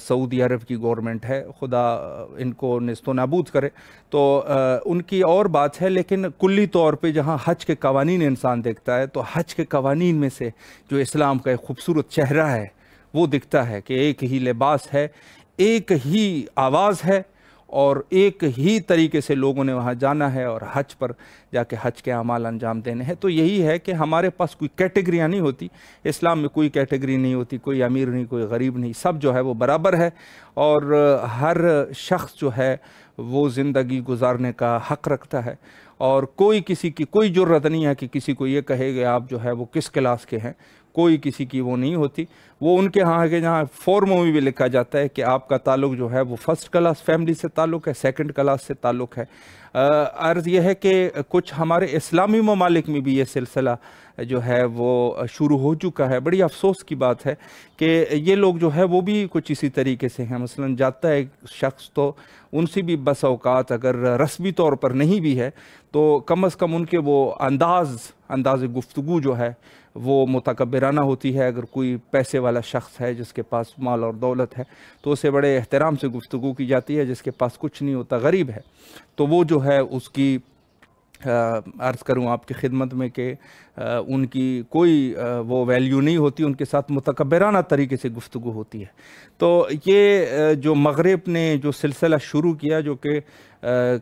سعودی عرب کی گورنمنٹ ہے، خدا ان کو نیست و نابود کرے، تو ان کی اور بات ہے، لیکن کلی طور پہ جہاں حج کے قوانین انسان دیکھتا ہے تو حج کے قوانین میں سے جو اسلام کا ایک خوبصورت چہرہ ہے وہ دکھتا ہے کہ ایک ہی لباس ہے، ایک ہی آواز ہے، اور ایک ہی طریقے سے لوگوں نے وہاں جانا ہے اور حج پر جا کے حج کے اعمال انجام دینے ہیں۔ تو یہی ہے کہ ہمارے پاس کوئی کیٹیگریاں نہیں ہوتی، اسلام میں کوئی کیٹیگری نہیں ہوتی، کوئی امیر نہیں، کوئی غریب نہیں، سب جو ہے وہ برابر ہے، اور ہر شخص جو ہے وہ زندگی گزارنے کا حق رکھتا ہے، اور کوئی کسی کی کوئی جرت نہیں ہے کہ کسی کو یہ کہے کہ آپ جو ہے وہ کس کلاس کے ہیں، کوئی کسی کی وہ نہیں ہوتی۔ وہ ان کے ہاں ہے کہ جہاں فارموں میں بھی لکھا جاتا ہے کہ آپ کا تعلق جو ہے وہ فرسٹ کلاس فیملی سے تعلق ہے، سیکنڈ کلاس سے تعلق ہے۔ عرض یہ ہے کہ کچھ ہمارے اسلامی ممالک میں بھی یہ سلسلہ جو ہے وہ شروع ہو چکا ہے۔ بڑی افسوس کی بات ہے کہ یہ لوگ جو ہے وہ بھی کچھ اسی طریقے سے ہیں، مثلا جاتا ہے ایک شخص تو ان سے بھی بس اوقات اگر رسمی طور پر نہیں بھی ہے تو کم از کم ان کے وہ انداز گفتگو جو ہے وہ متکبرانہ ہوتی ہے۔ اگر کوئی پیسے والا شخص ہے جس کے پاس مال اور دولت ہے تو اسے بڑے احترام سے گفتگو کی جاتی ہے، جس کے پاس کچھ نہیں ہوتا، غریب ہے تو وہ جو ہے اس کی عرض کروں آپ کی خدمت میں کہ ان کی کوئی وہ ویلیو نہیں ہوتی، ان کے ساتھ متکبرانہ طریقے سے گفتگو ہوتی ہے۔ تو یہ جو مغرب نے جو سلسلہ شروع کیا، جو کہ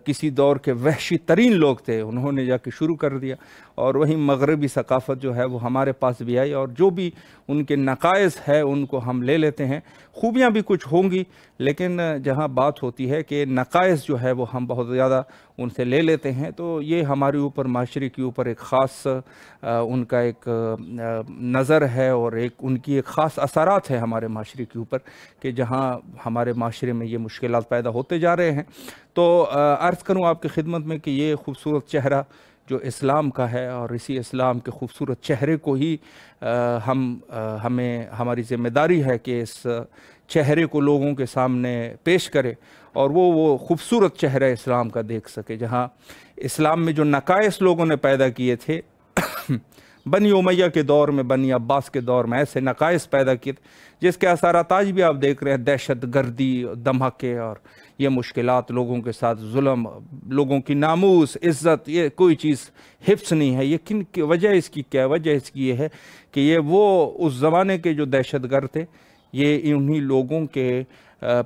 کسی دور کے وحشی ترین لوگ تھے، انہوں نے جا کے شروع کر دیا، اور وہی مغربی ثقافت جو ہے وہ ہمارے پاس بھی آئی، اور جو بھی ان کے نقائص ہے ان کو ہم لے لیتے ہیں۔ خوبیاں بھی کچھ ہوں گی، لیکن جہاں بات ہوتی ہے کہ نقائص جو ہے وہ ہم بہت زیادہ ان سے لے لیتے ہیں، تو یہ ہمارے اوپر، معاشرے کے اوپر ایک خاص ان کا ایک نظر ہے، اور ایک ان کی ایک خاص اثرات ہے ہمارے معاشرے کے اوپر، کہ جہاں ہمارے معاشرے میں یہ مشکلات پیدا ہوتے جا رہے ہیں۔ تو عرض کروں آپ کی خدمت میں کہ یہ خوبصورت چہرہ جو اسلام کا ہے، اور اسی اسلام کے خوبصورت چہرے کو ہی ہماری ذمہ داری ہے کہ اس چہرے کو لوگوں کے سامنے پیش کرے، اور وہ خوبصورت چہرہ اسلام کا دیکھ سکے، جہاں اسلام میں جو نقائص لوگوں نے پیدا کیے تھے بنی امیہ کے دور میں، بنی عباس کے دور میں ایسے نقائص پیدا کیے تھے جس کے اثرات آج بھی آپ دیکھ رہے ہیں، دہشت گردی، دھماکے، اور یہ مشکلات، لوگوں کے ساتھ ظلم، لوگوں کی ناموس، عزت، یہ کوئی چیز حفظ نہیں ہے۔ یہ کن کی وجہ، اس کی کیا وجہ؟ اس کی یہ ہے کہ یہ وہ اس زمانے کے جو دہشت گرد تھے، یہ انہی لوگوں کے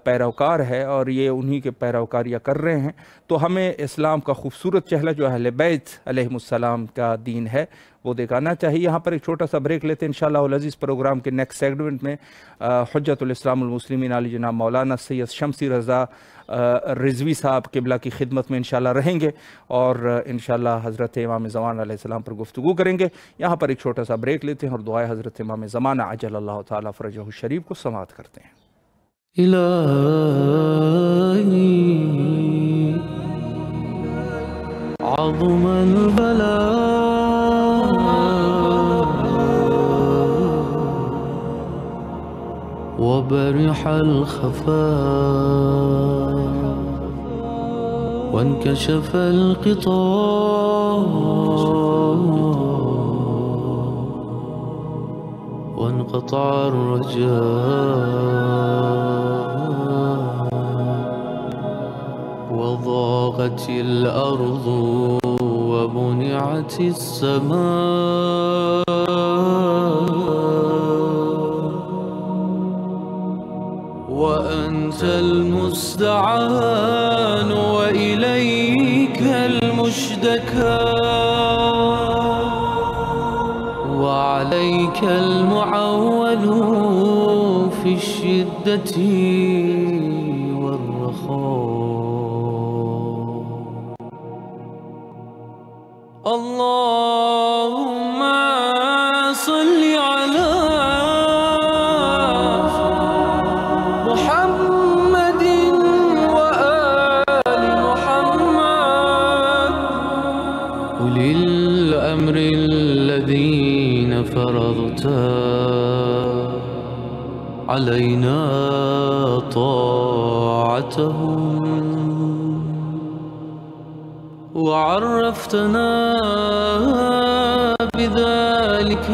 پیروکار ہے، اور یہ انہی کے پیروکاریاں کر رہے ہیں۔ تو ہمیں اسلام کا خوبصورت چہرہ جو اہل بیت علیہ السلام کا دین ہے وہ دکھانا چاہیے۔ یہاں پر ایک چھوٹا سا بریک لیتے ہیں، انشاءاللہ العزیز پروگرام کے نیکسٹ سیگمنٹ میں حجت الاسلام المسلمین علی جناب مولانا سید شمسی رضا رضوی صاحب قبلہ کی خدمت میں انشاءاللہ رہیں گے، اور انشاءاللہ حضرت امام زمان علیہ السلام پر گفتگو کریں گے۔ یہاں پر ایک چھوٹا سا بریک لیتے ہیں اور دعائے حضرت امام زمانہ عجل اللہ تعالیٰ فرجہ الشریف کو سماعت کرتے ہیں۔ إلهي عظم البلاء وبرح الخفاء وانكشف الغطاء وانقطع الرجاء وضاقت الأرض ومنعت السماء وأنت المستعان وإليك المشتكى وعليك المعول في الشدة والرخاء اللهم صل على محمد وآل محمد أولي الأمر الذين فرضت علينا طاعتهم وعرفتنا بذلك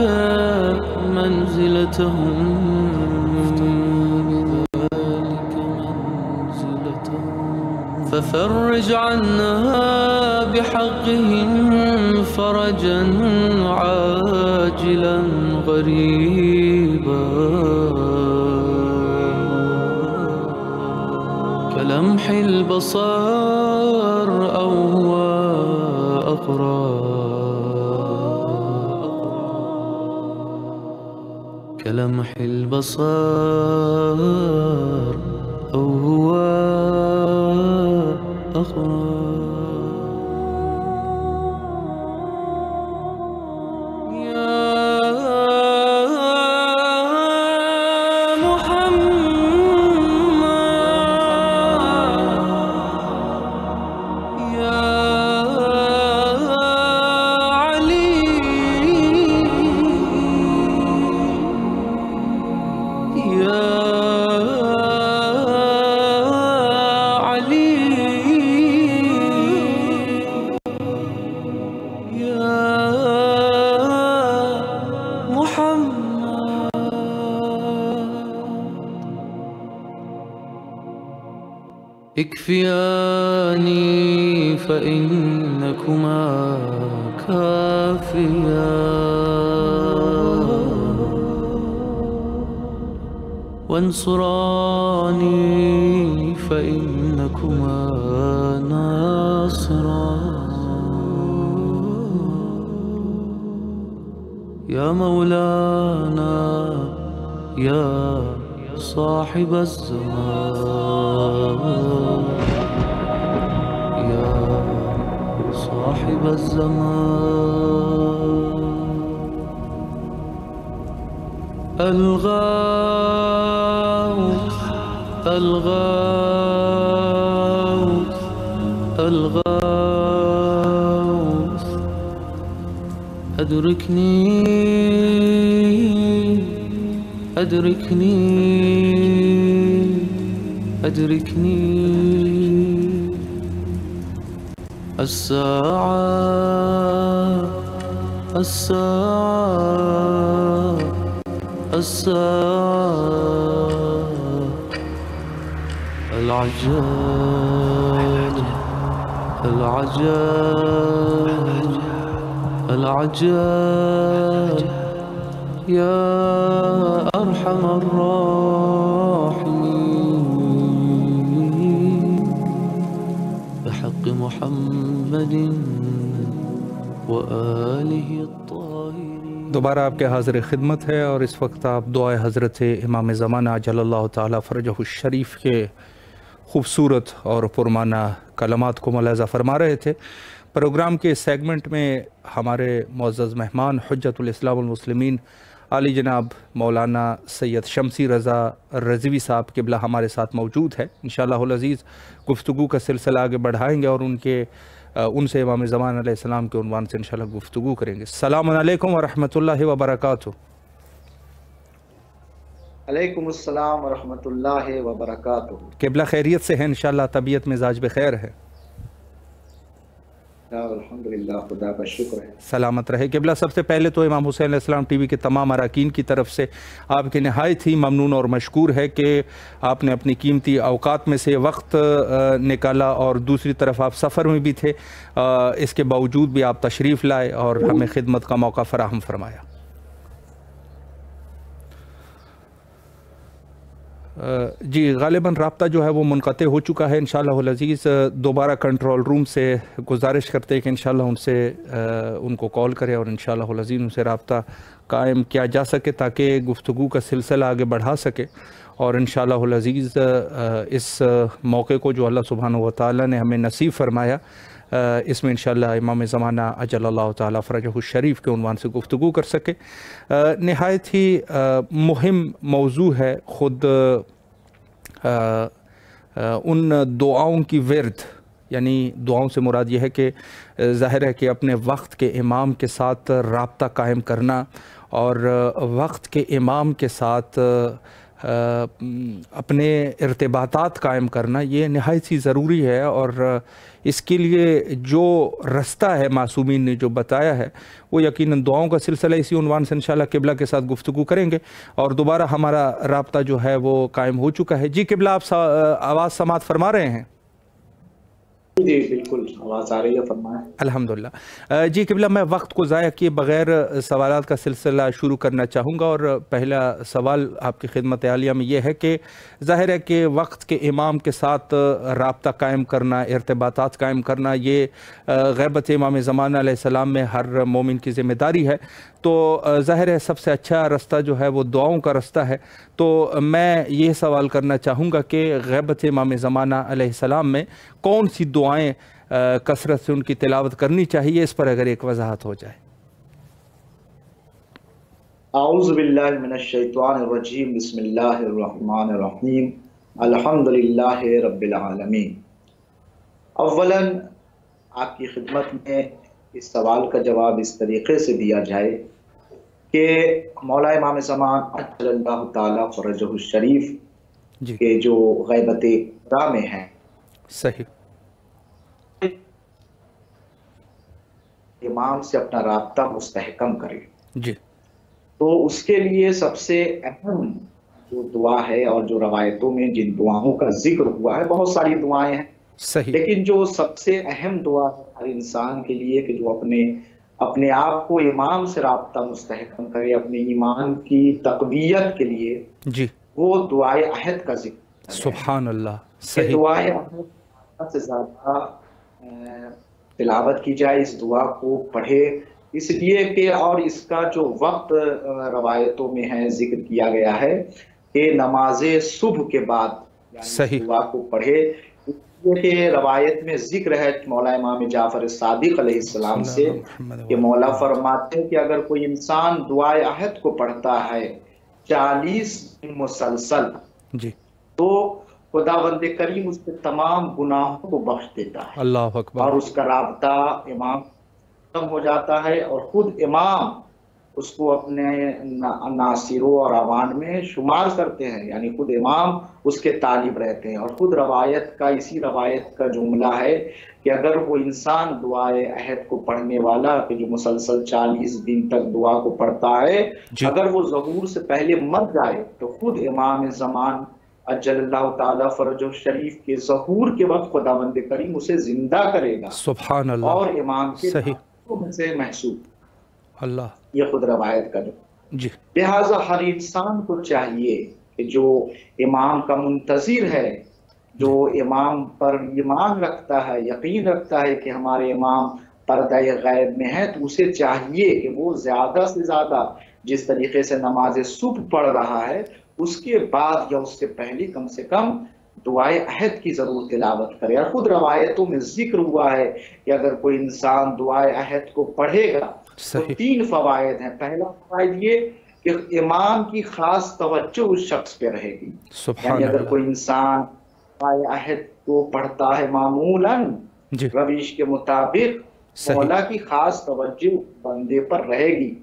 منزلتهم ففرج عنا بحقهم فرجا عاجلا غريبا كلمح البصر أو هو أقرب كلمح البصر أو هو أقرب اكفياني فإنكما كافيان وانصراني فإنكما ناصران يا مولانا يا صاحب الزمان يا صاحب الزمان الغوث الغوث الغوث أدركني أدركني أدركني الساعة الساعة الساعة العجل العجل العجل يا أرحم الراحمين بحق محمد وآله الطاهرين. دوبارہ آپ کے حاضر خدمت ہے اور اس وقت آپ دعائے حضرت امام زمانہ عجل اللہ تعالی فرجہ الشریف کے خوبصورت اور پرمانہ کلمات کو ملاحظہ فرما رہے تھے. پروگرام کے سیگمنٹ میں ہمارے معزز مہمان حجت الاسلام المسلمین عالی جناب مولانا سید شمسی رضا رضوی صاحب قبلہ ہمارے ساتھ موجود ہے. انشاءاللہ العزیز گفتگو کا سلسلہ آگے بڑھائیں گے اور ان سے امام زمان علیہ السلام کے عنوان سے انشاءاللہ گفتگو کریں گے. السلام علیکم ورحمۃ اللہ وبرکاتہ. علیکم السلام ورحمۃ اللہ وبرکاتہ. قبلہ خیریت سے ہیں انشاءاللہ؟ طبیعت مزاج بخیر ہے؟ الحمدللہ خدا کا شکر ہے. سلامت رہے. قبلہ سب سے پہلے تو امام حسین علیہ السلام ٹی وی کے تمام اراکین کی طرف سے آپ کے نہایت ہی ممنون اور مشکور ہے کہ آپ نے اپنی قیمتی اوقات میں سے وقت نکالا اور دوسری طرف آپ سفر میں بھی تھے، اس کے باوجود بھی آپ تشریف لائے اور ہمیں خدمت کا موقع فراہم فرمایا. جی غالباً رابطہ جو ہے وہ منقطع ہو چکا ہے. انشاءاللہ العزیز دوبارہ کنٹرول روم سے گزارش کرتے ہیں کہ انشاءاللہ ان کو کال کریں اور انشاءاللہ العزیز ان سے رابطہ قائم کیا جا سکے تاکہ گفتگو کا سلسلہ آگے بڑھا سکے. اور انشاءاللہ العزیز اس موقع کو جو اللہ سبحانہ و تعالی نے ہمیں نصیب فرمایا، اس میں انشاءاللہ امام زمانہ عجل اللہ تعالی فرجہ الشریف کے عنوان سے گفتگو کر سکے. نہایت ہی مہم موضوع ہے. خود ان دعاؤں کی ورد، یعنی دعاؤں سے مراد یہ ہے کہ ظاہر ہے کہ اپنے وقت کے امام کے ساتھ رابطہ قائم کرنا اور وقت کے امام کے ساتھ اپنے ارتباطات قائم کرنا یہ نہایت ہی ضروری ہے. اور اس کے لیے جو رستہ ہے معصومین نے جو بتایا ہے وہ یقیناً دعاؤں کا سلسلہ. اسی عنوان سے انشاءاللہ قبلہ کے ساتھ گفتگو کریں گے اور دوبارہ ہمارا رابطہ جو ہے وہ قائم ہو چکا ہے. جی قبلہ آپ آواز سماعت فرما رہے ہیں؟ جی بالکل آواز آ رہی ہے، فرمائیں۔ الحمدللہ۔ جی قبلہ، میں وقت کو ضائع کیے بغیر سوالات کا سلسلہ شروع کرنا چاہوں گا، اور پہلا سوال آپ کی خدمت عالیہ میں یہ ہے کہ ظاہر ہے کہ وقت کے امام کے ساتھ رابطہ قائم کرنا، ارتباطات قائم کرنا، یہ غیبت امام زمانہ علیہ السلام میں ہر مومن کی ذمہ داری ہے۔ تو ظاہر ہے سب سے اچھا رستہ جو ہے وہ دعاؤں کا رستہ ہے۔ تو میں یہ سوال کرنا چاہوں گا کہ غیبت امام زمانہ علیہ السلام میں کون سی دعائیں کثرت سے ان کی تلاوت کرنی چاہیے، اس پر اگر ایک وضاحت ہو جائے۔ اعوذ باللہ من الشیطان الرجیم، بسم اللہ الرحمن الرحیم، الحمدللہ رب العالمین۔ اولاً آپ کی خدمت میں اس سوال کا جواب اس طریقے سے دیا جائے کہ مولا امام زمان عجل اللہ تعالیٰ فرجہ الشریف جی کے جو غیبت خدا میں ہیں، صحیح، امام سے اپنا رابطہ مستحکم کرے۔ جی تو اس کے لیے سب سے اہم جو دعا ہے، اور جو روایتوں میں جن دعاؤں کا ذکر ہوا ہے، بہت ساری دعائیں ہیں، صحیح، لیکن جو سب سے اہم دعا ہے ہر انسان کے لیے کہ جو اپنے آپ کو امام سے رابطہ مستحکم کرے، اپنے ایمان کی تقویت کے لیے، جی وہ دعائے عہد کا ذکر ہے۔ سبحان اللہ، کہ صحیح، دعائے عہد سے زیادہ تلاوت کی جائے، اس دعا کو پڑھے، اس لیے کہ اور اس کا جو وقت روایتوں میں ہے، ذکر کیا گیا ہے کہ نماز صبح کے بعد یعنی صحیح، اس دعا کو پڑھے۔ کہ روایت میں ذکر ہے مولا امام جعفر صادق علیہ السلام سے کہ مولا فرماتے ہیں کہ اگر کوئی انسان دعائے عہد کو پڑھتا ہے 40 دن مسلسل، جی تو خداوند کریم اس کے تمام گناہوں کو بخش دیتا ہے، اللہ اکبر، اور اس کا رابطہ امام ختم ہو جاتا ہے، اور خود امام اس کو اپنے ناصروں اور عوان میں شمار کرتے ہیں، یعنی خود امام اس کے طالب رہتے ہیں۔ اور خود اسی روایت کا جملہ ہے کہ اگر وہ انسان دعائے عہد کو پڑھنے والا کہ جو مسلسل 40 دن تک دعا کو پڑھتا ہے، جی اگر وہ ظہور سے پہلے مر جائے تو خود امام زمان اجل اللہ تعالیٰ فرجہ شریف کے ظہور کے وقت خداوند کریم اسے زندہ کرے گا، سبحان اللہ، اور امام کے صحیح، ناموں میں سے محسوب، اللہ، یہ خود روایت کا جو۔ جی لہٰذا ہر انسان کو چاہیے کہ جو امام کا منتظر ہے، جو امام پر ایمان رکھتا ہے، یقین رکھتا ہے کہ ہمارے امام پردہ غیب میں ہے، تو اسے چاہیے کہ وہ زیادہ سے زیادہ جس طریقے سے نماز صبح پڑھ رہا ہے، اس کے بعد یا اس سے پہلے کم سے کم دعائے عہد کی ضرور تلاوت کرے۔ اور خود روایتوں میں ذکر ہوا ہے کہ اگر کوئی انسان دعائے عہد کو پڑھے گا تو صحیح، 3 فوائد ہیں۔ پہلا فوائد یہ کہ امام کی خاص توجہ اس شخص پہ رہے گی، سبحان یعنی اگر اللہ، کوئی انسان دعائے عہد کو پڑھتا ہے معمولاً جی رویش کے مطابق، صحیح، مولا کی خاص توجہ بندے پر رہے گی،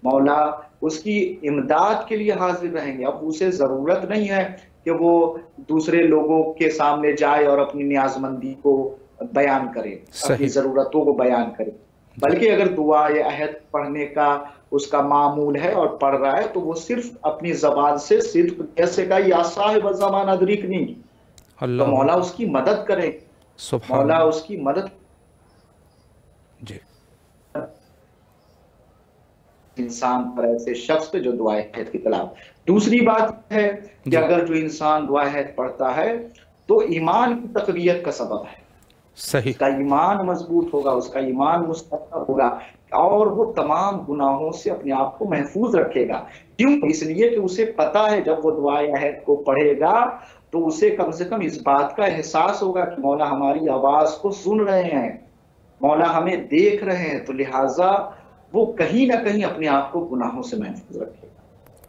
مولا اس کی امداد کے لیے حاضر رہیں گے۔ اب اسے ضرورت نہیں ہے کہ وہ دوسرے لوگوں کے سامنے جائے اور اپنی نیاز مندی کو بیان کرے، اپنی صحیح، ضرورتوں کو بیان کرے، بلکہ اگر دعائے عہد پڑھنے کا اس کا معمول ہے اور پڑھ رہا ہے تو وہ صرف اپنی زبان سے صدق جیسے کہ یا صاحب زمان ادرکنی، تو اللہ، مولا اس کی مدد کرے، سبحان مولا اللہ، اس کی مدد جی انسان پر، ایسے شخص پہ جو دعائے عہد کی تلاوت۔ دوسری بات ہے کہ اگر جو انسان دعائے عہد پڑھتا ہے تو ایمان کی تقویت کا سبب ہے، صحیح، اس کا ایمان مضبوط ہوگا، اس کا ایمان مستحکم ہوگا، اور وہ تمام گناہوں سے اپنے آپ کو محفوظ رکھے گا۔ کیوں؟ اس لیے کہ اسے پتا ہے جب وہ دعائے عہد کو پڑھے گا تو اسے کم سے کم اس بات کا احساس ہوگا کہ مولا ہماری آواز کو سن رہے ہیں، مولا ہمیں دیکھ رہے ہیں، تو لہٰذا وہ کہیں نہ کہیں اپنے آپ کو گناہوں سے محفوظ رکھے گا۔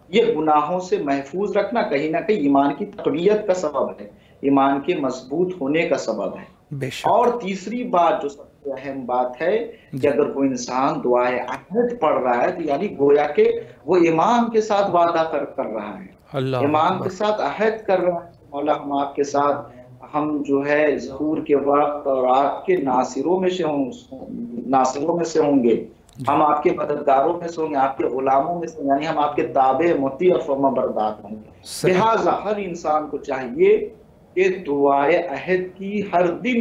یہ گناہوں سے محفوظ رکھنا کہیں نہ کہیں ایمان کی تقویت کا سبب ہے، ایمان کے مضبوط ہونے کا سبب ہے۔ بے شک، اور تیسری بات جو سب سے اہم بات ہے کہ اگر کوئی انسان دعائے عہد پڑھ رہا ہے تو یعنی گویا کہ وہ امام کے ساتھ وعدہ کر رہا ہے، اللہ امام اکبر، کے ساتھ عہد کر رہا ہے، مولا ہم آپ کے ساتھ، ہم جو ہے ظہور کے وقت اور آپ کے ناصروں میں سے ہوں گے، ہم آپ کے مددگاروں میں سے ہوں گے، آپ کے غلاموں میں سے، یعنی ہم آپ کے تابع مطیع اور فرما بردار ہوں گے۔ صحیح، لہٰذا ہر انسان کو چاہیے کہ دعائے عہد کی ہر دن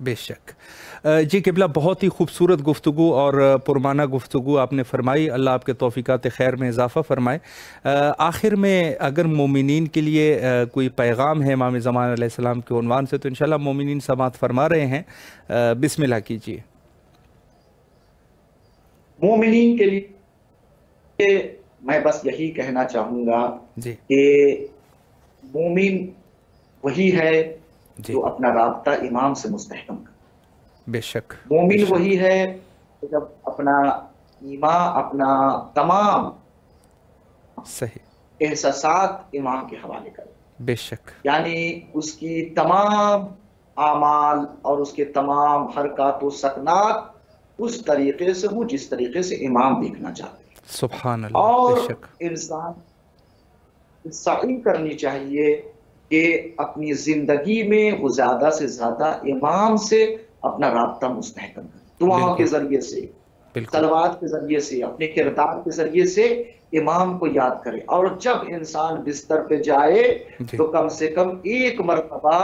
بے شک جی قبلہ، بہت ہی خوبصورت گفتگو اور پرمانہ گفتگو آپ نے فرمائی، اللہ آپ کے توفیقات خیر میں اضافہ فرمائے۔ آخر میں اگر مومنین کے لیے کوئی پیغام ہے امام زمان علیہ السلام کے عنوان سے تو انشاءاللہ مومنین سماعت فرما رہے ہیں، بسم اللہ کیجیے۔ مومنین کے لیے میں بس یہی کہنا چاہوں گا جی کہ مومن وہی ہے جی جو اپنا رابطہ امام سے مستحکم کرے۔ بے شک مومن وہی ہے کہ جب اپنا ایمان، اپنا تمام صحیح احساسات امام کے حوالے کرے، بے شک یعنی اس کی تمام اعمال اور اس کے تمام حرکات و سکنات اس طریقے سے ہوں جس طریقے سے امام دیکھنا چاہتے ہیں۔ سبحان اللہ، اور بے شک انسان سعی کرنی چاہیے کہ اپنی زندگی میں وہ زیادہ سے زیادہ امام سے اپنا رابطہ مستحکم کرے، دعاؤں کے ذریعے سے، بالکل صلوات کے ذریعے سے، اپنے کردار کے ذریعے سے امام کو یاد کرے۔ اور جب انسان بستر پہ جائے جی تو کم سے کم ایک مرتبہ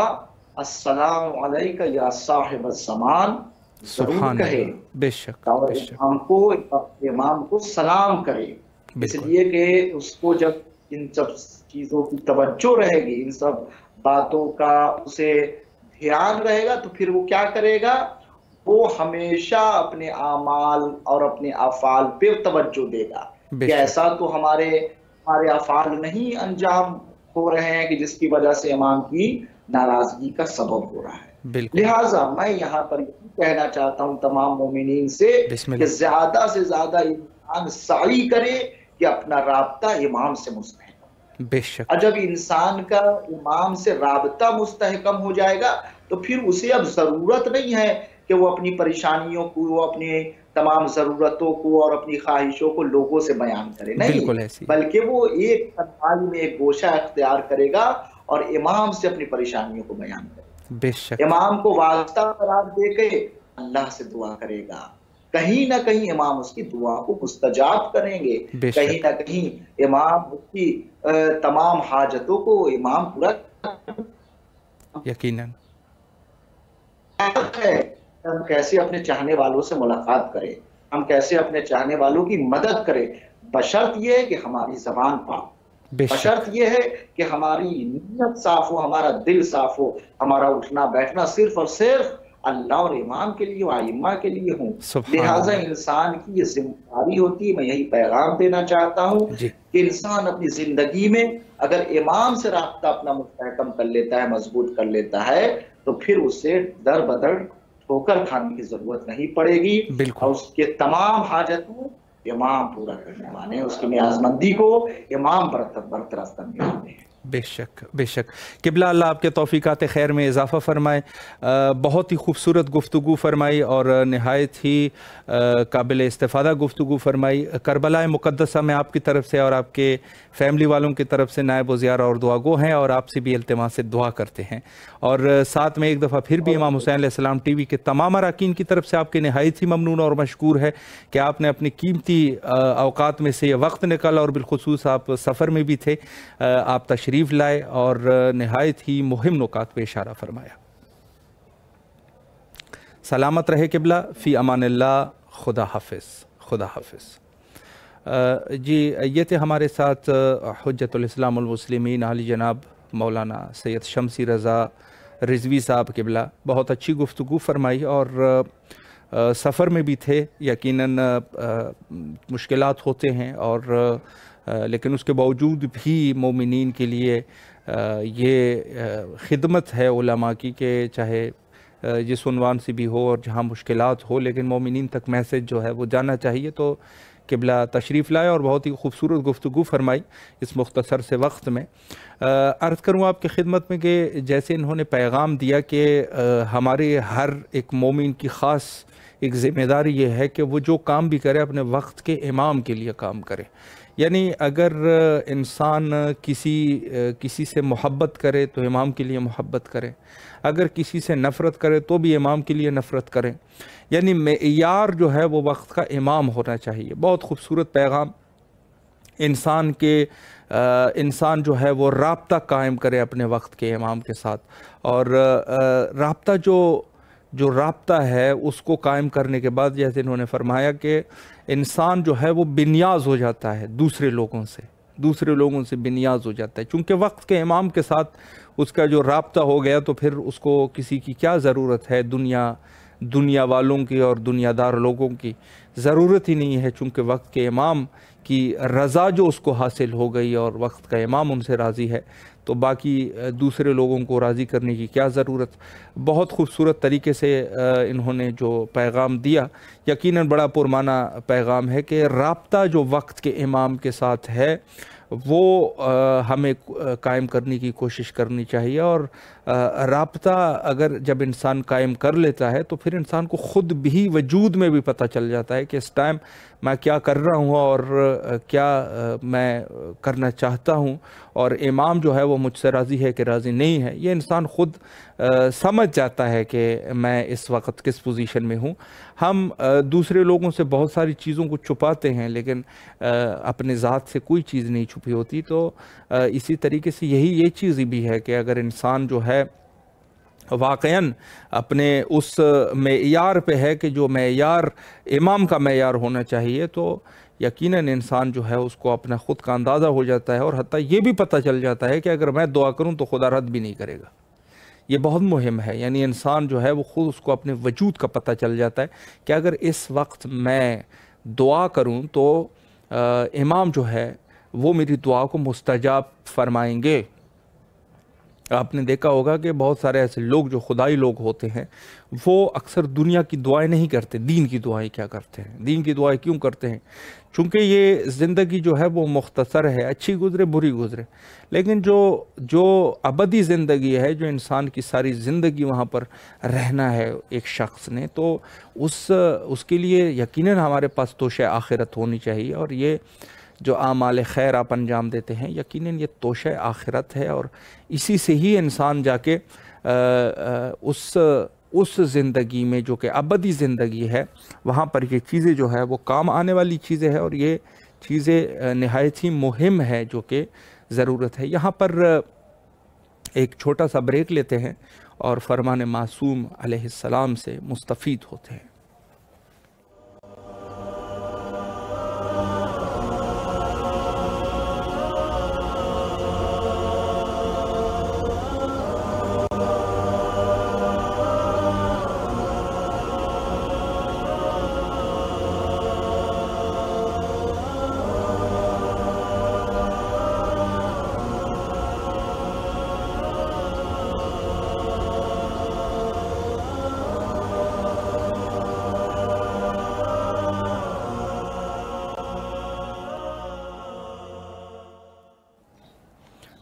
السلام علیکہ یا صاحب الزمان ضرور سبحان کہے، اللہ، بے شک اور بے شک امام کو سلام کرے، اس بالکل لیے کہ اس کو جب ان سب چیزوں کی توجہ رہے گی، ان سب باتوں کا اسے دھیان رہے گا، تو پھر وہ کیا کرے گا؟ وہ ہمیشہ اپنے اعمال اور اپنے افعال پہ توجہ دے گا بے کہ شک ایسا تو ہمارے افعال نہیں انجام ہو رہے ہیں کہ جس کی وجہ سے امام کی ناراضگی کا سبب ہو رہا ہے۔ بالکل لہٰذا میں یہاں پر یہی کہنا چاہتا ہوں تمام مومنین سے بسم کہ اللہ زیادہ سے زیادہ انسان سعی کرے کہ اپنا رابطہ امام سے مستحکم، بے شک اور جب انسان کا امام سے رابطہ مستحکم ہو جائے گا تو پھر اسے اب ضرورت نہیں ہے کہ وہ اپنی پریشانیوں کو، وہ اپنے تمام ضرورتوں کو اور اپنی خواہشوں کو لوگوں سے بیان کرے، بالکل نہیں، ایسی بلکہ وہ ایک تنہائی میں ایک گوشہ اختیار کرے گا اور امام سے اپنی پریشانیوں کو بیان کرے گا، بے شک امام کو واسطہ قرار دے کے اللہ سے دعا کرے گا، کہیں نہ کہیں امام اس کی دعا کو مستجاب کریں گے، بے کہیں شک نہ کہیں امام اس کی تمام حاجتوں کو امام پورا یقیناً ہے۔ ہم کیسے اپنے چاہنے والوں سے ملاقات کریں، ہم کیسے اپنے چاہنے والوں کی مدد کریں، بشرط یہ ہے کہ ہماری زبان پاک، بے شک بشرط یہ ہے کہ ہماری نیت صاف ہو، ہمارا دل صاف ہو، ہمارا اٹھنا بیٹھنا صرف اور صرف اللہ اور امام کے لیے، ائمہ کے لیے ہوں۔ سبحان لہٰذا اللہ انسان کی یہ ذمہ داری ہوتی ہے، میں یہی پیغام دینا چاہتا ہوں جی کہ انسان اپنی زندگی میں اگر امام سے رابطہ اپنا مستحکم کر لیتا ہے، مضبوط کر لیتا ہے، تو پھر اسے در بدر ٹھوکر کھانے کی ضرورت نہیں پڑے گی، بالکل اور اس کے تمام حاجتوں امام پورا کرنے والے ہیں، اس کی نیاز مندی کو امام برطرف کرنے والے ہیں۔ بے شک بے شک قبلہ، اللہ آپ کے توفیقات خیر میں اضافہ فرمائے۔ بہت ہی خوبصورت گفتگو فرمائی اور نہایت ہی قابل استفادہ گفتگو فرمائی۔ کربلا مقدسہ میں آپ کی طرف سے اور آپ کے فیملی والوں کی طرف سے نائب وزیارہ اور دعا گو ہیں، اور آپ سے بھی التماس سے دعا کرتے ہیں، اور ساتھ میں ایک دفعہ پھر بھی امام حسین علیہ السلام ٹی وی کے تمام اراکین کی طرف سے آپ کے نہایت ہی ممنون اور مشکور ہے کہ آپ نے اپنی قیمتی اوقات میں سے یہ وقت نکالا، اور بالخصوص آپ سفر میں بھی تھے، آپ تشریف لائے اور نہایت ہی مہم نکات پہ اشارہ فرمایا۔ سلامت رہے قبلہ، فی امان اللہ، خدا حافظ، خدا حافظ۔ جی یہ تھے ہمارے ساتھ حجت الاسلام المسلمین عالی جناب مولانا سید شمسی رضا رضوی صاحب قبلہ، بہت اچھی گفتگو فرمائی، اور سفر میں بھی تھے، یقیناً مشکلات ہوتے ہیں، اور لیکن اس کے باوجود بھی مومنین کے لیے یہ خدمت ہے علماء کی کہ چاہے جس عنوان سے بھی ہو اور جہاں مشکلات ہو، لیکن مومنین تک میسج جو ہے وہ جانا چاہیے۔ تو قبلہ تشریف لائے اور بہت ہی خوبصورت گفتگو فرمائی اس مختصر سے وقت میں۔ عرض کروں آپ کی خدمت میں کہ جیسے انہوں نے پیغام دیا کہ ہمارے ہر ایک مومن کی خاص ایک ذمہ داری یہ ہے کہ وہ جو کام بھی کرے اپنے وقت کے امام کے لیے کام کرے، یعنی اگر انسان کسی سے محبت کرے تو امام کے لیے محبت کرے، اگر کسی سے نفرت کرے تو بھی امام کے لیے نفرت کرے، یعنی معیار جو ہے وہ وقت کا امام ہونا چاہیے۔ بہت خوبصورت پیغام، انسان جو ہے وہ رابطہ قائم کرے اپنے وقت کے امام کے ساتھ، اور رابطہ جو جو رابطہ ہے اس کو قائم کرنے کے بعد جیسے انہوں نے فرمایا کہ انسان جو ہے وہ بنیاز ہو جاتا ہے دوسرے لوگوں سے بنیاز ہو جاتا ہے، چونکہ وقت کے امام کے ساتھ اس کا جو رابطہ ہو گیا تو پھر اس کو کسی کی کیا ضرورت ہے، دنیا والوں کی اور دنیا دار لوگوں کی ضرورت ہی نہیں ہے، چونکہ وقت کے امام کی رضا جو اس کو حاصل ہو گئی اور وقت کا امام ان سے راضی ہے، تو باقی دوسرے لوگوں کو راضی کرنے کی کیا ضرورت۔ بہت خوبصورت طریقے سے انہوں نے جو پیغام دیا، یقیناً بڑا پرمعنی پیغام ہے کہ رابطہ جو وقت کے امام کے ساتھ ہے وہ ہمیں قائم کرنے کی کوشش کرنی چاہیے، اور رابطہ اگر جب انسان قائم کر لیتا ہے تو پھر انسان کو خود بھی وجود میں بھی پتہ چل جاتا ہے کہ اس ٹائم میں کیا کر رہا ہوں اور کیا میں کرنا چاہتا ہوں، اور امام جو ہے وہ مجھ سے راضی ہے کہ راضی نہیں ہے، یہ انسان خود سمجھ جاتا ہے کہ میں اس وقت کس پوزیشن میں ہوں۔ ہم دوسرے لوگوں سے بہت ساری چیزوں کو چھپاتے ہیں، لیکن اپنے ذات سے کوئی چیز نہیں چھپی ہوتی، تو اسی طریقے سے یہ چیز بھی ہے کہ اگر انسان جو ہے واقعاً اپنے اس معیار پہ ہے کہ جو معیار امام کا معیار ہونا چاہیے، تو یقیناً انسان جو ہے اس کو اپنا خود کا اندازہ ہو جاتا ہے، اور حتیٰ یہ بھی پتہ چل جاتا ہے کہ اگر میں دعا کروں تو خدا رد بھی نہیں کرے گا۔ یہ بہت مہم ہے، یعنی انسان جو ہے وہ خود اس کو اپنے وجود کا پتہ چل جاتا ہے کہ اگر اس وقت میں دعا کروں تو امام جو ہے وہ میری دعا کو مستجاب فرمائیں گے۔ آپ نے دیکھا ہوگا کہ بہت سارے ایسے لوگ جو خدائی لوگ ہوتے ہیں وہ اکثر دنیا کی دعائیں نہیں کرتے، دین کی دعائیں کیا کرتے ہیں۔ دین کی دعائیں کیوں کرتے ہیں؟ چونکہ یہ زندگی جو ہے وہ مختصر ہے، اچھی گزرے بری گزرے، لیکن جو ابدی زندگی ہے، جو انسان کی ساری زندگی وہاں پر رہنا ہے ایک شخص نے، تو اس کے لیے یقیناً ہمارے پاس توشہ آخرت ہونی چاہیے، اور یہ جو اعمال خیر آپ انجام دیتے ہیں یقیناً یہ توشہ آخرت ہے، اور اسی سے ہی انسان جا کے اس زندگی میں جو کہ ابدی زندگی ہے وہاں پر یہ چیزیں جو ہے وہ کام آنے والی چیزیں ہیں، اور یہ چیزیں نہایت ہی مہم ہے جو کہ ضرورت ہے۔ یہاں پر ایک چھوٹا سا بریک لیتے ہیں اور فرمان معصوم علیہ السلام سے مستفید ہوتے ہیں۔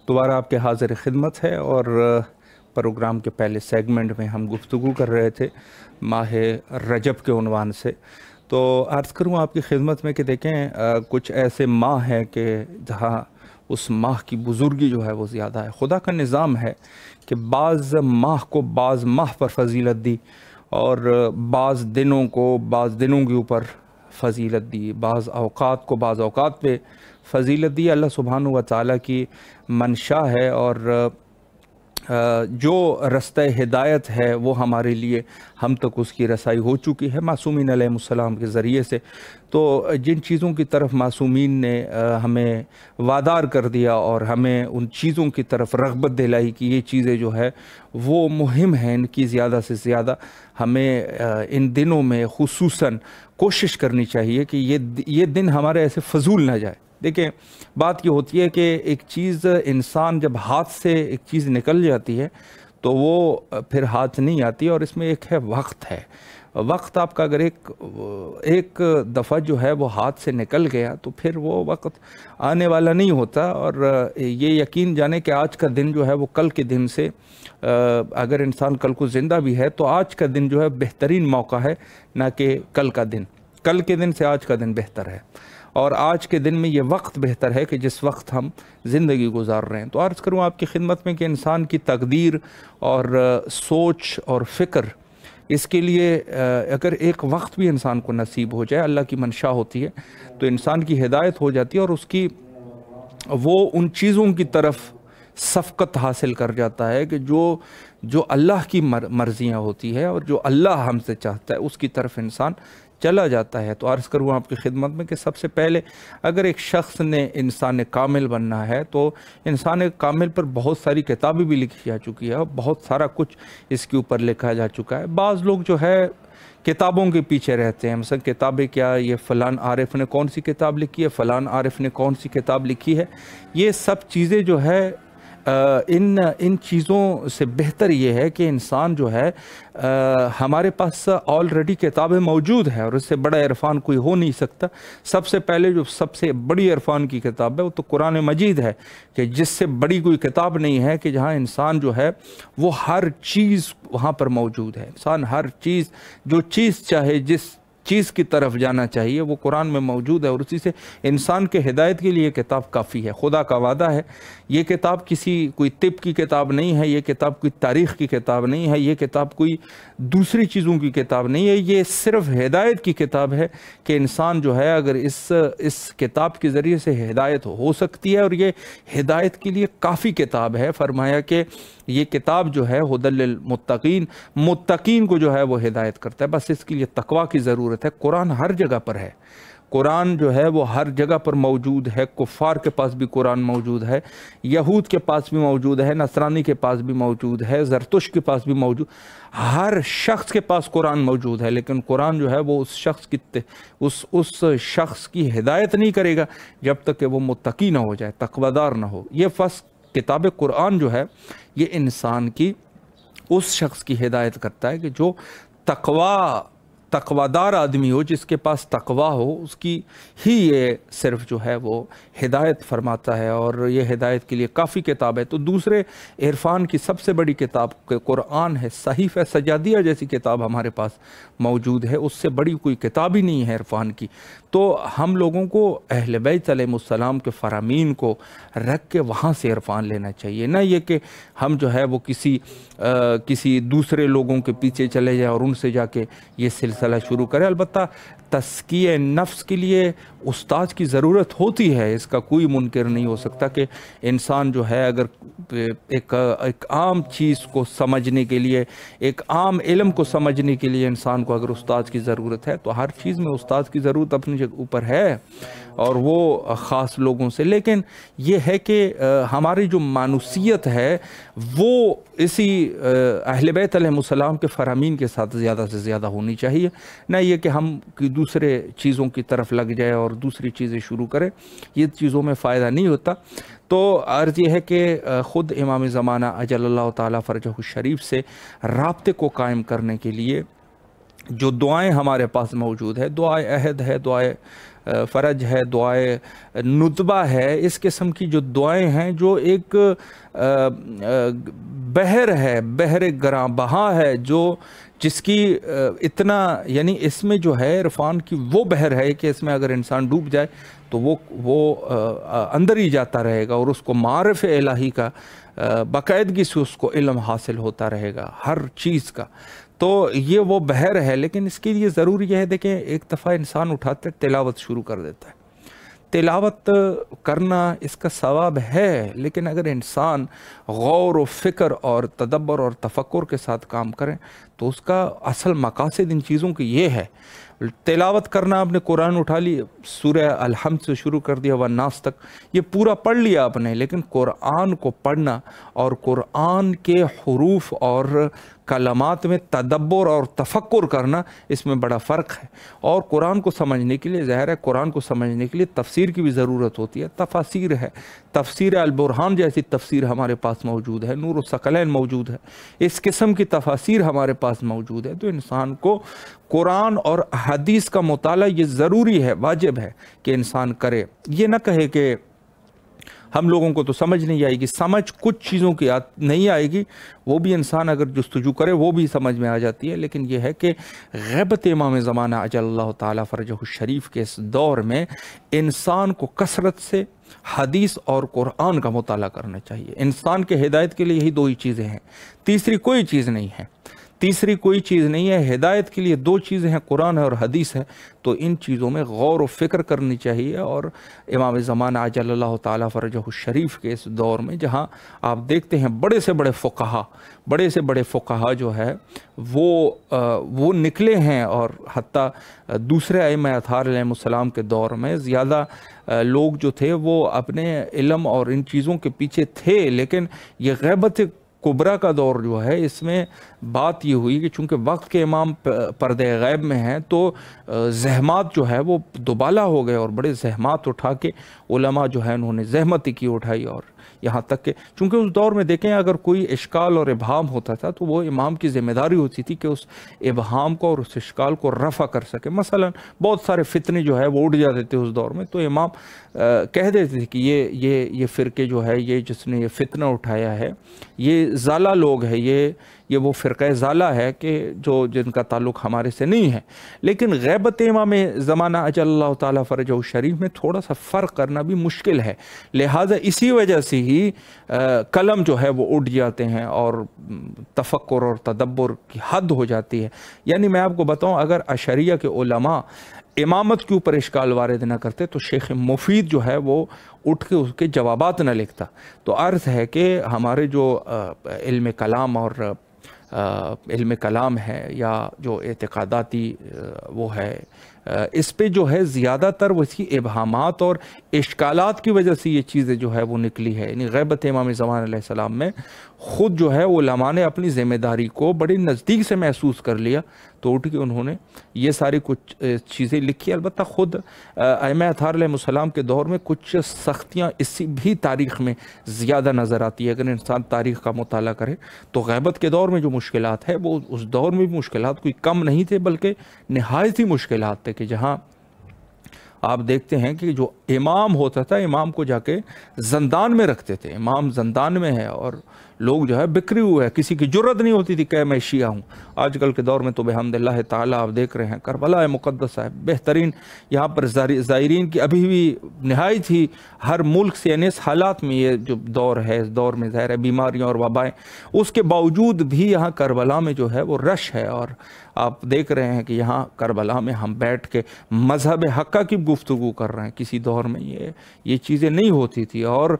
دوبارہ آپ کے حاضر خدمت ہے، اور پروگرام کے پہلے سیگمنٹ میں ہم گفتگو کر رہے تھے ماہ رجب کے عنوان سے۔ تو عرض کروں آپ کی خدمت میں کہ دیکھیں کچھ ایسے ماہ ہیں کہ جہاں اس ماہ کی بزرگی جو ہے وہ زیادہ ہے۔ خدا کا نظام ہے کہ بعض ماہ کو بعض ماہ پر فضیلت دی، اور بعض دنوں کو بعض دنوں کے اوپر فضیلت دی، بعض اوقات کو بعض اوقات پہ فضیلت دی۔ اللہ سبحانہ و تعالیٰ کی منشا ہے، اور جو رستہ ہدایت ہے وہ ہمارے لیے ہم تک اس کی رسائی ہو چکی ہے معصومین علیہ السلام کے ذریعے سے۔ تو جن چیزوں کی طرف معصومین نے ہمیں وادار کر دیا اور ہمیں ان چیزوں کی طرف رغبت دلائی کہ یہ چیزیں جو ہے وہ مہم ہیں، ان کی زیادہ سے زیادہ ہمیں ان دنوں میں خصوصاً کوشش کرنی چاہیے کہ یہ دن ہمارے ایسے فضول نہ جائے۔ دیکھیں بات یہ ہوتی ہے کہ ایک چیز انسان جب ہاتھ سے ایک چیز نکل جاتی ہے تو وہ پھر ہاتھ نہیں آتی، اور اس میں ایک ہے وقت ہے۔ وقت آپ کا اگر ایک دفعہ جو ہے وہ ہاتھ سے نکل گیا تو پھر وہ وقت آنے والا نہیں ہوتا، اور یہ یقین جانے کہ آج کا دن جو ہے وہ کل کے دن سے، اگر انسان کل کو زندہ بھی ہے تو آج کا دن جو ہے بہترین موقع ہے، نہ کہ کل کا دن۔ کل کے دن سے آج کا دن بہتر ہے، اور آج کے دن میں یہ وقت بہتر ہے کہ جس وقت ہم زندگی گزار رہے ہیں۔ تو عرض کروں آپ کی خدمت میں کہ انسان کی تقدیر اور سوچ اور فکر، اس کے لیے اگر ایک وقت بھی انسان کو نصیب ہو جائے، اللہ کی منشا ہوتی ہے تو انسان کی ہدایت ہو جاتی ہے، اور اس کی وہ ان چیزوں کی طرف صفقت حاصل کر جاتا ہے کہ جو اللہ کی مرضیاں ہوتی ہے اور جو اللہ ہم سے چاہتا ہے اس کی طرف انسان چلا جاتا ہے۔ تو عرض کروں آپ کی خدمت میں کہ سب سے پہلے اگر ایک شخص نے انسان کامل بننا ہے تو انسان کامل پر بہت ساری کتابیں بھی لکھی جا چکی ہے اور بہت سارا کچھ اس کے اوپر لکھا جا چکا ہے۔ بعض لوگ جو ہے کتابوں کے پیچھے رہتے ہیں، مثلا کتابیں کیا، یہ فلان عارف نے کون سی کتاب لکھی ہے، فلان عارف نے کون سی کتاب لکھی ہے۔ یہ سب چیزیں جو ہے ان چیزوں سے بہتر یہ ہے کہ انسان جو ہے ہمارے پاس آلریڈی کتابیں موجود ہیں اور اس سے بڑا عرفان کوئی ہو نہیں سکتا۔ سب سے پہلے جو سب سے بڑی عرفان کی کتاب ہے وہ تو قرآن مجید ہے، کہ جس سے بڑی کوئی کتاب نہیں ہے، کہ جہاں انسان جو ہے وہ ہر چیز وہاں پر موجود ہے۔ انسان ہر چیز، جو چیز چاہے، جس چیز کی طرف جانا چاہیے وہ قرآن میں موجود ہے، اور اسی سے انسان کے ہدایت کے لیے کتاب کافی ہے۔ خدا کا وعدہ ہے، یہ کتاب کوئی طب کی کتاب نہیں ہے، یہ کتاب کوئی تاریخ کی کتاب نہیں ہے، یہ کتاب کوئی دوسری چیزوں کی کتاب نہیں ہے، یہ صرف ہدایت کی کتاب ہے کہ انسان جو ہے اگر اس کتاب کے ذریعے سے ہدایت ہو سکتی ہے، اور یہ ہدایت کے لیے کافی کتاب ہے۔ فرمایا کہ یہ کتاب جو ہے ہدی للمتقین، متقین کو جو ہے وہ ہدایت کرتا ہے، بس اس کے لیے تقوی کی ضرورت ہے۔ قرآن ہر جگہ پر ہے، قرآن جو ہے وہ ہر جگہ پر موجود ہے۔ کفار کے پاس بھی قرآن موجود ہے، یہود کے پاس بھی موجود ہے، نصرانی کے پاس بھی موجود ہے، زرتشت کے پاس بھی موجود، ہر شخص کے پاس قرآن موجود ہے، لیکن قرآن جو ہے وہ اس شخص کی ہدایت نہیں کرے گا جب تک کہ وہ متقی نہ ہو جائے، تقویدار نہ ہو۔ یہ کتاب قرآن جو ہے یہ انسان کی اس شخص کی ہدایت کرتا ہے کہ جو تقویدار آدمی ہو، جس کے پاس تقوی ہو، اس کی ہی یہ صرف جو ہے وہ ہدایت فرماتا ہے، اور یہ ہدایت کے لیے کافی کتاب ہے۔ تو دوسرے عرفان کی سب سے بڑی کتاب قرآن ہے۔ صحیفہ سجادیہ جیسی کتاب ہمارے پاس موجود ہے، اس سے بڑی کوئی کتاب ہی نہیں ہے عرفان کی۔ تو ہم لوگوں کو اہل بیت علیہ السلام کے فرامین کو رکھ کے وہاں سے عرفان لینا چاہیے، نہ یہ کہ ہم جو ہے وہ کسی دوسرے لوگوں کے پیچھے چلے جائیں اور ان سے جا کے یہ سلسلہ شروع کریں۔ البتہ تزکیہ نفس کے لیے استاد کی ضرورت ہوتی ہے، اس کا کوئی منکر نہیں ہو سکتا کہ انسان جو ہے اگر ایک عام چیز کو سمجھنے کے لیے، ایک عام علم کو سمجھنے کے لیے انسان کو اگر استاد کی ضرورت ہے، تو ہر چیز میں استاد کی ضرورت اپنی جگہ اوپر ہے، اور وہ خاص لوگوں سے۔ لیکن یہ ہے کہ ہماری جو مانوسیت ہے وہ اسی اہل بیت علیہ السلام کے فرامین کے ساتھ زیادہ سے زیادہ ہونی چاہیے، نہ یہ کہ ہم دوسرے چیزوں کی طرف لگ جائے اور دوسری چیزیں شروع کریں، یہ چیزوں میں فائدہ نہیں ہوتا۔ تو عرض یہ ہے کہ خود امام زمانہ اجل اللہ تعالیٰ فرجہ الشریف سے رابطے کو قائم کرنے کے لیے جو دعائیں ہمارے پاس موجود ہے، دعائے عہد ہے، دعائے فرج ہے، دعائے ندبہ ہے، اس قسم کی جو دعائیں ہیں جو ایک بحر ہے، بحر گراں بہا ہے، جس کی اتنا، یعنی اس میں جو ہے عرفان کی وہ بحر ہے کہ اس میں اگر انسان ڈوب جائے تو وہ اندر ہی جاتا رہے گا، اور اس کو معرف الہی کا باقاعدگی سے اس کو علم حاصل ہوتا رہے گا ہر چیز کا۔ تو یہ وہ بحر ہے، لیکن اس کے لیے ضروری یہ ہے، دیکھیں ایک دفعہ انسان اٹھاتے تلاوت شروع کر دیتا ہے، تلاوت کرنا اس کا ثواب ہے، لیکن اگر انسان غور و فکر اور تدبر اور تفکر کے ساتھ کام کریں تو اس کا اصل مقاصد ان چیزوں کی یہ ہے۔ تلاوت کرنا، آپ نے قرآن اٹھا لی، سورہ الحمد سے شروع کر دیا والناس تک، یہ پورا پڑھ لیا آپ نے، لیکن قرآن کو پڑھنا اور قرآن کے حروف اور کلمات میں تدبر اور تفکر کرنا، اس میں بڑا فرق ہے۔ اور قرآن کو سمجھنے کے لیے، ظاہر ہے قرآن کو سمجھنے کے لیے تفسیر کی بھی ضرورت ہوتی ہے، تفاسیر ہے، تفسیر البرہان جیسی تفسیر ہمارے پاس موجود ہے، نور الثقلین موجود ہے، اس قسم کی تفاسیر ہمارے پاس موجود ہے۔ تو انسان کو قرآن اور حدیث کا مطالعہ یہ ضروری ہے، واجب ہے کہ انسان کرے۔ یہ نہ کہے کہ ہم لوگوں کو تو سمجھ نہیں آئے گی، سمجھ کچھ چیزوں کی نہیں آئے گی، وہ بھی انسان اگر جستجو کرے وہ بھی سمجھ میں آ جاتی ہے، لیکن یہ ہے کہ غیبت امام زمانہ اجل اللہ تعالیٰ فرجہ الشریف کے اس دور میں انسان کو کثرت سے حدیث اور قرآن کا مطالعہ کرنا چاہیے۔ انسان کے ہدایت کے لیے یہی دو ہی چیزیں ہیں، تیسری کوئی چیز نہیں ہے۔ تیسری کوئی چیز نہیں ہے۔ ہدایت کے لیے دو چیزیں ہیں، قرآن ہے اور حدیث ہے، تو ان چیزوں میں غور و فکر کرنی چاہیے۔ اور امام زمانہ عجل اللہ تعالیٰ فرجہ الشریف کے اس دور میں جہاں آپ دیکھتے ہیں بڑے سے بڑے فقہا جو ہے وہ نکلے ہیں، اور حتیٰ دوسرے ائمہ اطہار علیہ السلام کے دور میں زیادہ لوگ جو تھے وہ اپنے علم اور ان چیزوں کے پیچھے تھے، لیکن یہ غیبت کبریٰ کا دور جو ہے اس میں بات یہ ہوئی کہ چونکہ وقت کے امام پردے غیب میں ہیں تو زحمات جو ہے وہ دوبالا ہو گئے، اور بڑے زحمات اٹھا کے علماء جو ہے انہوں نے زحمت کی اٹھائی، اور یہاں تک کہ چونکہ اس دور میں دیکھیں اگر کوئی اشکال اور ابہام ہوتا تھا تو وہ امام کی ذمہ داری ہوتی تھی کہ اس ابہام کو اور اس اشکال کو رفع کر سکے۔ مثلا بہت سارے فتنے جو ہے وہ اٹھ جاتے تھے اس دور میں، تو امام کہہ دیتے تھے کہ یہ فرقے جو ہے، یہ جس نے یہ فتنہ اٹھایا ہے یہ زالہ لوگ ہے، یہ وہ فرقہ زالہ ہے کہ جن کا تعلق ہمارے سے نہیں ہے۔ لیکن غیبت امام زمانہ اجل اللہ تعالیٰ فرجہ الشریف میں تھوڑا سا فرق کرنا بھی مشکل ہے، لہٰذا اسی وجہ سے ہی قلم جو ہے وہ اٹھ جاتے ہیں اور تفکر اور تدبر کی حد ہو جاتی ہے۔ یعنی میں آپ کو بتاؤں، اگر اشعریہ کے علماء امامت کے اوپر اشکال وارد نہ کرتے تو شیخ مفید جو ہے وہ اٹھ کے اس کے جوابات نہ لکھتا۔ تو عرض ہے کہ ہمارے جو علم کلام اور علم کلام ہے یا جو اعتقاداتی وہ ہے، اس پہ جو ہے زیادہ تر ویسی ابہامات اور اشکالات کی وجہ سے یہ چیزیں جو ہے وہ نکلی ہے۔ یعنی غیبت امام زمان علیہ السلام میں خود جو ہے علماء نے اپنی ذمہ داری کو بڑی نزدیک سے محسوس کر لیا، تو اٹھ کے انہوں نے یہ ساری کچھ چیزیں لکھی۔ البتہ خود ائمہ اطہار علیہ السلام کے دور میں کچھ سختیاں اسی بھی تاریخ میں زیادہ نظر آتی ہے۔ اگر انسان تاریخ کا مطالعہ کرے تو غیبت کے دور میں جو مشکلات ہے وہ اس دور میں بھی مشکلات کوئی کم نہیں تھے، بلکہ نہایت ہی مشکلات تھے، کہ جہاں آپ دیکھتے ہیں کہ جو امام ہوتا تھا امام کو جا کے زندان میں رکھتے تھے۔ امام زندان میں ہے اور لوگ جو ہے بکھرے ہوئے ہیں، کسی کی جرت نہیں ہوتی تھی کہ میں شیعہ ہوں۔ آج کل کے دور میں تو بحمد اللہ تعالیٰ آپ دیکھ رہے ہیں کربلا مقدس ہے بہترین، یہاں پر زائرین کی ابھی بھی نہایت ہی ہر ملک سے، یعنی اس حالات میں یہ جو دور ہے، اس دور میں ظاہر ہے بیماریاں اور وبائیں، اس کے باوجود بھی یہاں کربلا میں جو ہے وہ رش ہے۔ اور آپ دیکھ رہے ہیں کہ یہاں کربلا میں ہم بیٹھ کے مذہب حقہ کی گفتگو کر رہے ہیں، کسی دور میں یہ چیزیں نہیں ہوتی تھی۔ اور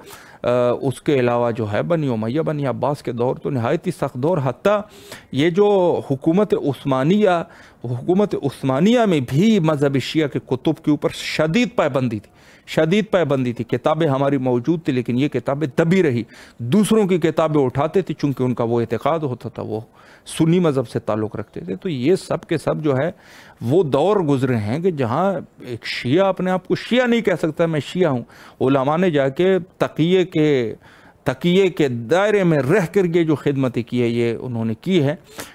اس کے علاوہ جو ہے بنی امیہ بنی عباس کے دور تو نہایت ہی سخت دور، حتیٰ یہ جو حکومت عثمانیہ میں بھی مذہب شیعہ کے کتب کے اوپر شدید پابندی تھی۔ کتابیں ہماری موجود تھی لیکن یہ کتابیں دبی رہی، دوسروں کی کتابیں اٹھاتے تھے چونکہ ان کا وہ اعتقاد ہوتا تھا، وہ سنی مذہب سے تعلق رکھتے تھے۔ تو یہ سب کے سب جو ہے وہ دور گزرے ہیں کہ جہاں ایک شیعہ اپنے آپ کو شیعہ نہیں کہہ سکتا میں شیعہ ہوں، علماء نے جا کے تقیے کے دائرے میں رہ کر یہ جو خدمت کی ہے یہ انہوں نے کی ہے۔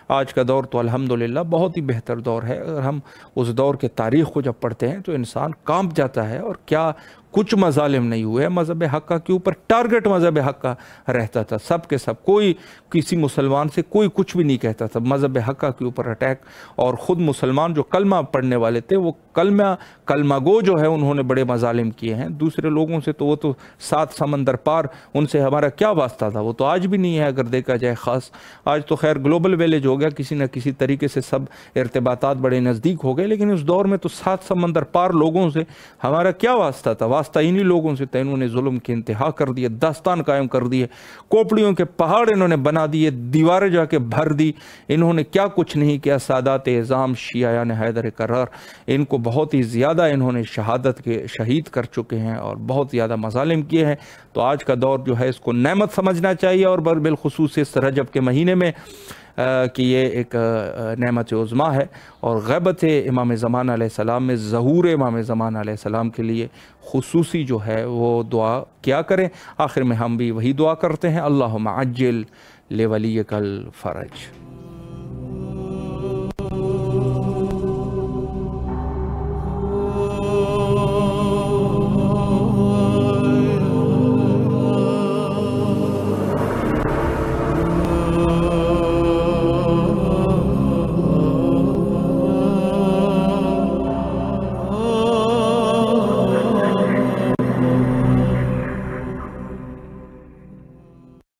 آج کا دور تو الحمدللہ بہت ہی بہتر دور ہے۔ اگر ہم اس دور کے تاریخ کو جب پڑھتے ہیں تو انسان کانپ جاتا ہے، اور کیا کچھ مظالم نہیں ہوئے مذہب حقہ کے اوپر۔ ٹارگٹ مذہب حقہ رہتا تھا، سب کے سب، کوئی کسی مسلمان سے کوئی کچھ بھی نہیں کہتا تھا، مذہب حقہ کے اوپر اٹیک۔ اور خود مسلمان جو کلمہ پڑھنے والے تھے وہ کلمہ گو جو ہے انہوں نے بڑے مظالم کیے ہیں۔ دوسرے لوگوں سے تو وہ تو 7 سمندر پار، ان سے ہمارا کیا واسطہ تھا، وہ تو آج بھی نہیں ہے اگر دیکھا جائے۔ خاص آج تو خیر گلوبل ویلیج ہو گیا، کسی نہ کسی طریقے سے سب ارتباطات بڑے نزدیک ہو گئے، لیکن اس دور میں تو 7 سمندر پار لوگوں سے ہمارا کیا واسطہ تھا، واسطہ انہی لوگوں سے تھا۔ انہوں نے ظلم کی انتہا کر دی، داستان قائم کر دی، کوپڑیوں کے پہاڑ انہوں نے بنا دیے، دیواریں جا کے بھر دی، انہوں نے کیا کچھ نہیں کیا۔ سادات اعظام شیعیان حیدر کرار، ان کو بہت ہی زیادہ انہوں نے شہید کر چکے ہیں اور بہت زیادہ مظالم کیے ہیں۔ تو آج کا دور جو ہے اس کو نعمت سمجھنا چاہیے، اور بالخصوص اس رجب کے مہینے میں کہ یہ ایک نعمت عظمیٰ ہے۔ اور غیبت امام زمان علیہ السلام میں ظہور امام زمان علیہ السلام کے لیے خصوصی جو ہے وہ دعا کیا کریں۔ آخر میں ہم بھی وہی دعا کرتے ہیں، اللہم عجل لولیک الفرج۔